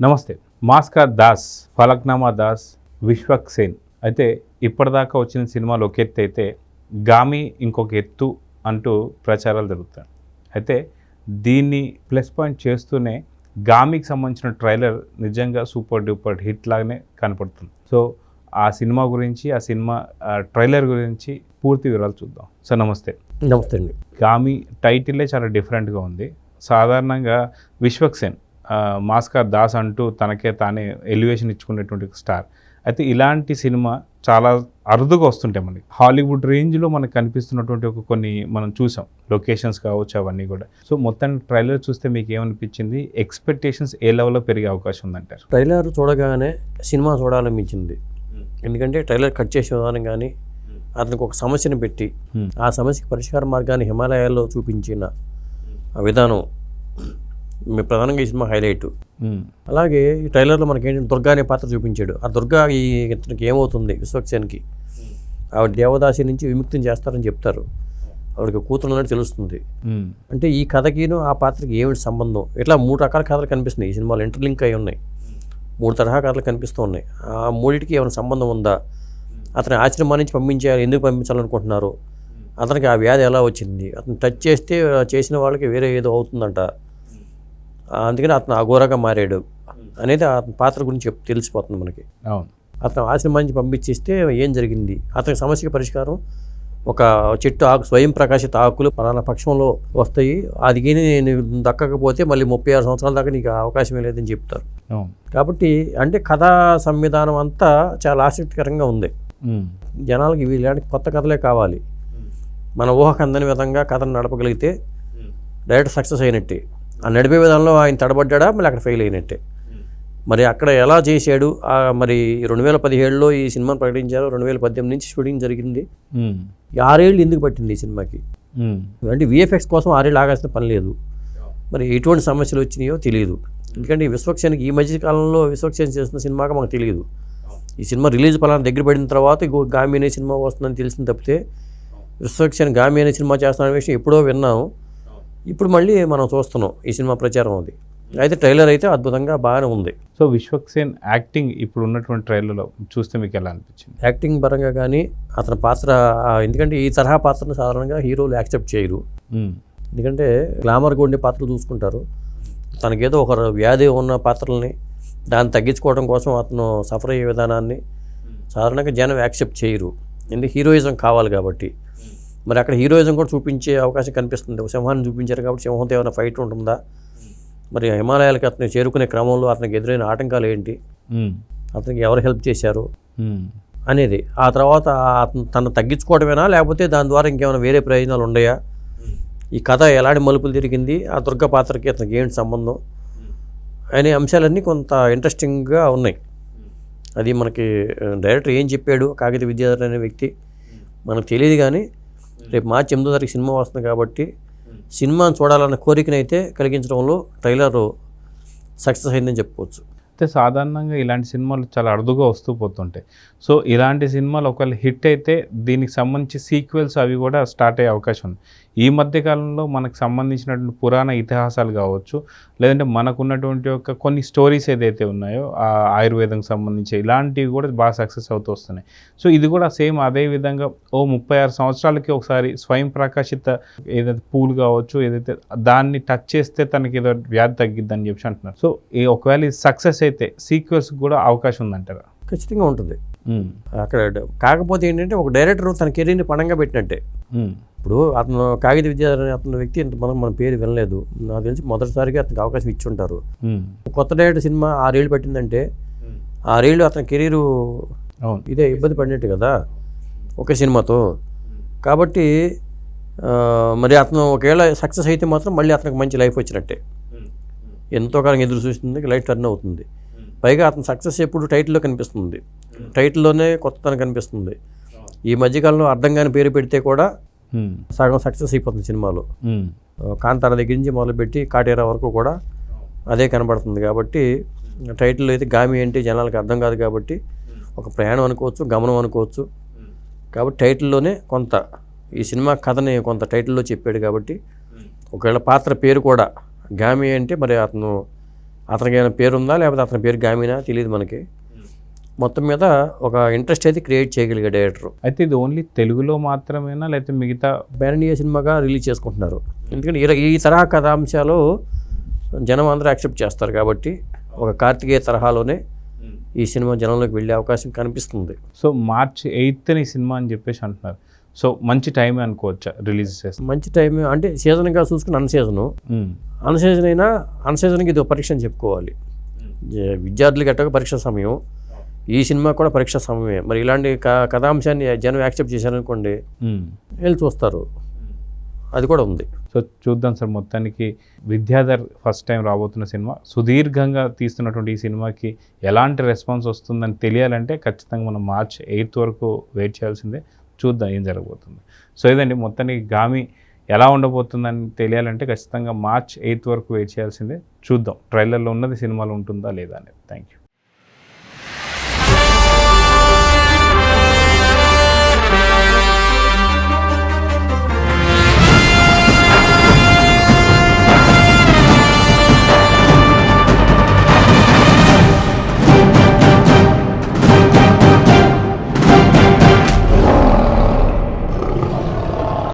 నమస్తే. మాస్కా దాస్, ఫలక్నామా దాస్, విశ్వక్ సేన్ అయితే ఇప్పటిదాకా వచ్చిన సినిమాలు ఒక ఎత్తు అయితే గామి ఇంకొక ఎత్తు అంటూ ప్రచారాలు జరుగుతాయి. అయితే దీన్ని ప్లస్ పాయింట్ చేస్తూనే గామికి సంబంధించిన ట్రైలర్ నిజంగా సూపర్ డూపర్ హిట్ లాగానే కనపడుతుంది. సో ఆ సినిమా గురించి, ఆ సినిమా ట్రైలర్ గురించి పూర్తి వివరాలు చూద్దాం. సార్ నమస్తే. నమస్తే అండి. గామి టైటిల్లే చాలా డిఫరెంట్గా ఉంది. సాధారణంగా విశ్వక్ సేన్ మాస్కా దాస్ అంటూ తనకే తానే ఎలివేషన్ ఇచ్చుకునేటువంటి స్టార్. అయితే ఇలాంటి సినిమా చాలా అరుదుగా వస్తుంటాయి మనకి. హాలీవుడ్ రేంజ్లో మనకు కనిపిస్తున్నటువంటి కొన్ని మనం చూసాం, లొకేషన్స్ కావచ్చు అవన్నీ కూడా. సో మొత్తం ట్రైలర్ చూస్తే మీకు ఏమనిపించింది? ఎక్స్పెక్టేషన్స్ ఏ లెవెల్లో పెరిగే అవకాశం ఉందంటారు? ట్రైలర్ చూడగానే సినిమా చూడాలనిపించింది. ఎందుకంటే ట్రైలర్ కట్ చేసే విధానం కానీ, అతనికి ఒక సమస్యను పెట్టి ఆ సమస్యకి పరిష్కార మార్గాన్ని హిమాలయాల్లో చూపించిన విధానం ప్రధానంగా ఈ సినిమా హైలైట్. అలాగే ఈ ట్రైలర్లో మనకి ఏంటంటే దుర్గా అనే పాత్ర చూపించాడు. ఆ దుర్గా ఇతనికి ఏమవుతుంది, విశ్వక్ సేన్కి ఆవిడ దేవదాసి నుంచి విముక్తిని చేస్తారని చెప్తారు. ఆవిడకి కూతురు ఉన్నట్టు తెలుస్తుంది. అంటే ఈ కథకిను ఆ పాత్రకి ఏమిటి సంబంధం? ఇట్లా 3 రకాల కథలు కనిపిస్తున్నాయి ఈ సినిమాలో, ఇంటర్లింక్ అయి ఉన్నాయి. 3 తరహా కథలు కనిపిస్తూ ఉన్నాయి. ఆ మూడింటికి ఏమైనా సంబంధం ఉందా? అతని ఆశ్రమం నుంచి పంపించాలి, ఎందుకు పంపించాలనుకుంటున్నారు? అతనికి ఆ వ్యాధి ఎలా వచ్చింది? అతను టచ్ చేస్తే చేసిన వాళ్ళకి వేరే ఏదో అవుతుందంట, అందుకని అతను అఘోరగా మారాడు అనేది అతని పాత్ర గురించి తెలిసిపోతుంది మనకి. అతను ఆశ్రమం నుంచి పంపించేస్తే ఏం జరిగింది, అతని సమస్యకి పరిష్కారం ఒక చెట్టు ఆకు, స్వయం ప్రకాశిత ఆకులు పలానా పక్షంలో వస్తాయి, అది దక్కకపోతే మళ్ళీ 36 సంవత్సరాల దాకా నీకు అవకాశమే లేదని చెప్తారు. కాబట్టి అంటే కథా సంవిధానం అంతా చాలా ఆసక్తికరంగా ఉంది. జనాలకి ఇలాంటి కొత్త కథలే కావాలి. మన ఊహకు అందని విధంగా కథను నడపగలిగితే డైరెక్ట్ సక్సెస్ అయినట్టే. ఆ నడిపే విధానంలో ఆయన తడబడ్డా, మళ్ళీ అక్కడ ఫెయిల్ అయినట్టే. మరి అక్కడ ఎలా చేశాడు? మరి 2017లో ఈ సినిమాను ప్రకటించారు, 2018 నుంచి షూటింగ్ జరిగింది. 6 ఏళ్ళు ఎందుకు పట్టింది ఈ సినిమాకి? అంటే విఎఫ్ఎక్స్ కోసం 6 ఏళ్ళు ఆగాల్సిన పని లేదు. మరి ఎటువంటి సమస్యలు వచ్చినాయో తెలియదు. ఎందుకంటే ఈ విశ్వక్ సేన్కి ఈ మధ్య కాలంలో విశ్వక్ సేన్ చేస్తున్న సినిమాగా మనకు తెలియదు. ఈ సినిమా రిలీజ్ పలానా దగ్గర పడిన తర్వాత గామి అనే సినిమా వస్తుందని తెలిసింది తప్పితే విశ్వక్ సేన్ గామి అనే సినిమా చేస్తున్న విషయం ఎప్పుడో విన్నాం. ఇప్పుడు మళ్ళీ మనం చూస్తున్నాం ఈ సినిమా ప్రచారం. అది అయితే ట్రైలర్ అయితే అద్భుతంగా బాగానే ఉంది. సో విశ్వక్ సేన్ యాక్టింగ్ ఇప్పుడు ఉన్నటువంటి ట్రైలర్లో చూస్తే మీకు ఎలా అనిపించింది? యాక్టింగ్ పరంగా కానీ అతని పాత్ర, ఎందుకంటే ఈ తరహా పాత్రను సాధారణంగా హీరోలు యాక్సెప్ట్ చేయరు. ఎందుకంటే గ్లామర్గా ఉండే పాత్రలు చూసుకుంటారు. తనకేదో ఒక వ్యాధి ఉన్న పాత్రల్ని దాన్ని తగ్గించుకోవడం కోసం అతను సఫర్ అయ్యే విధానాన్ని సాధారణంగా జనం యాక్సెప్ట్ చేయరు. ఎందుకు హీరోయిజం కావాలి కాబట్టి. మరి అక్కడ హీరోయిజం కూడా చూపించే అవకాశం కనిపిస్తుంది. సింహాన్ని చూపించారు కాబట్టి సింహంతో ఏమైనా ఫైట్ ఉంటుందా? మరి హిమాలయాలకి అతను చేరుకునే క్రమంలో అతనికి ఎదురైన ఆటంకాలు ఏంటి, అతనికి ఎవరు హెల్ప్ చేశారు అనేది. ఆ తర్వాత అతను తను తగ్గించుకోవడమేనా, లేకపోతే దాని ద్వారా ఇంకేమైనా వేరే ప్రయోజనాలు ఉన్నాయా? ఈ కథ ఎలాంటి మలుపులు తిరిగింది, ఆ దుర్గా పాత్రకి అతనికి ఏంటి సంబంధం అనే అంశాలన్నీ కొంత ఇంట్రెస్టింగ్గా ఉన్నాయి. అది మనకి డైరెక్టర్ ఏం చెప్పాడు, కాగిత విద్యాధర్ అనే వ్యక్తి మనకు తెలియదు. కానీ రేపు మార్చి 8వ తారీఖు సినిమా వస్తుంది కాబట్టి సినిమాను చూడాలన్న కోరికనైతే కలిగించడంలో ట్రైలర్ సక్సెస్ అయిందని చెప్పుకోవచ్చు. అయితే సాధారణంగా ఇలాంటి సినిమాలు చాలా అరుదుగా వస్తూ పోతుంటాయి. సో ఇలాంటి సినిమాలు ఒకవేళ హిట్ అయితే దీనికి సంబంధించి సీక్వెల్స్ అవి కూడా స్టార్ట్ అయ్యే అవకాశం ఉంది. ఈ మధ్యకాలంలో మనకు సంబంధించినటువంటి పురాణ ఇతిహాసాలు కావచ్చు, లేదంటే మనకున్నటువంటి కొన్ని స్టోరీస్ ఏదైతే ఉన్నాయో ఆ ఆయుర్వేదంకి సంబంధించి ఇలాంటివి కూడా బాగా సక్సెస్ అవుతూ వస్తున్నాయి. సో ఇది కూడా సేమ్ అదే విధంగా 36 సంవత్సరాలకి ఒకసారి స్వయం ప్రకాశిత ఏదైతే పూలు కావచ్చు, ఏదైతే దాన్ని టచ్ చేస్తే తనకి ఏదో వ్యాధి తగ్గిద్దని చెప్పి అంటున్నారు. సో ఒకవేళ ఇది సక్సెస్ అయితే సీక్వెల్స్ కూడా అవకాశం ఉందంటారా? ఖచ్చితంగా ఉంటుంది అక్కడ. కాకపోతే ఏంటంటే ఒక డైరెక్టర్ తన కెరీర్ని పణంగా పెట్టినట్టే. ఇప్పుడు అతను కాగిత విద్యాధర్ అనే అతని వ్యక్తి ఇంతమంది మన పేరు వినలేదు. నాకు తెలిసి మొదటిసారిగా అతనికి అవకాశం ఇచ్చి ఉంటారు. కొత్త డైరెక్టర్ సినిమా 6 ఏళ్ళు పట్టిందంటే 6 ఏళ్ళు అతని కెరీరు ఇదే ఇబ్బంది పడినట్టు కదా ఒక సినిమాతో. కాబట్టి మరి అతను ఒకవేళ సక్సెస్ అయితే మాత్రం మళ్ళీ అతనికి మంచి లైఫ్ వచ్చినట్టే. ఎంతో కాలం ఎదురు చూస్తుంది, లైఫ్ టర్న్ అవుతుంది. పైగా అతని సక్సెస్ ఎప్పుడు టైటిల్లో కనిపిస్తుంది, టైటిల్లోనే కొత్తతనం కనిపిస్తుంది. ఈ మధ్యకాలంలో అర్థం కాని పేరు పెడితే కూడా సగం సక్సెస్ అయిపోతుంది సినిమాలో. కాంతార దగ్గర నుంచి మొదలుపెట్టి కాటేరా వరకు కూడా అదే కనబడుతుంది. కాబట్టి టైటిల్లో అయితే గామి అంటే జనాలకు అర్థం కాదు కాబట్టి ఒక ప్రయాణం అనుకోవచ్చు, గమనం అనుకోవచ్చు. కాబట్టి టైటిల్లోనే కొంత ఈ సినిమా కథని కొంత టైటిల్లో చెప్పాడు. కాబట్టి ఒకవేళ పాత్ర పేరు కూడా గామి అంటే మరి అతను అతనికి ఏమైనా పేరు ఉందా లేకపోతే అతని పేరు గామినా తెలియదు మనకి. మొత్తం మీద ఒక ఇంట్రెస్ట్ అయితే క్రియేట్ చేయగలిగే డైరెక్టర్. అయితే ఇది ఓన్లీ తెలుగులో మాత్రమేనా లేకపోతే మిగతా పాన్ ఇండియా సినిమాగా రిలీజ్ చేసుకుంటున్నారు. ఎందుకంటే ఈ తరహా కథాంశాలు జనం అందరూ యాక్సెప్ట్ చేస్తారు కాబట్టి ఒక కార్తికేయ తరహాలోనే ఈ సినిమా జనంలోకి వెళ్ళే అవకాశం కనిపిస్తుంది. సో March 8th ఈ సినిమా అని చెప్పేసి అంటున్నారు. సో మంచి టైమే అనుకోవచ్చా రిలీజ్ చేస్తే? మంచి టైం అంటే సీజన్గా చూసుకుని అన్సీజన్ అయినా అన్సీజన్కి ఇది ఒక పరీక్ష అని చెప్పుకోవాలి. విద్యార్థులకి ఎట్టగా పరీక్ష సమయం, ఈ సినిమా కూడా పరీక్ష సమయమే. మరి ఇలాంటి కథాంశాన్ని జనం యాక్సెప్ట్ చేశారనుకోండి వెళ్ళి చూస్తారు, అది కూడా ఉంది. సో చూద్దాం సార్. మొత్తానికి విద్యాధర్ ఫస్ట్ టైం రాబోతున్న సినిమా, సుదీర్ఘంగా తీస్తున్నటువంటి ఈ సినిమాకి ఎలాంటి రెస్పాన్స్ వస్తుందని తెలియాలంటే ఖచ్చితంగా మనం March 8th వరకు వెయిట్ చేయాల్సిందే. చూద్దాం ఏం జరగబోతుంది. సో ఇదండి మొత్తానికి గామి ఎలా ఉండబోతుందని తెలియాలంటే ఖచ్చితంగా March 8th వరకు వెయిట్ చేయాల్సిందే. చూద్దాం ట్రైలర్లో ఉన్నది సినిమాలో ఉంటుందా లేదా అనేది. Thank you.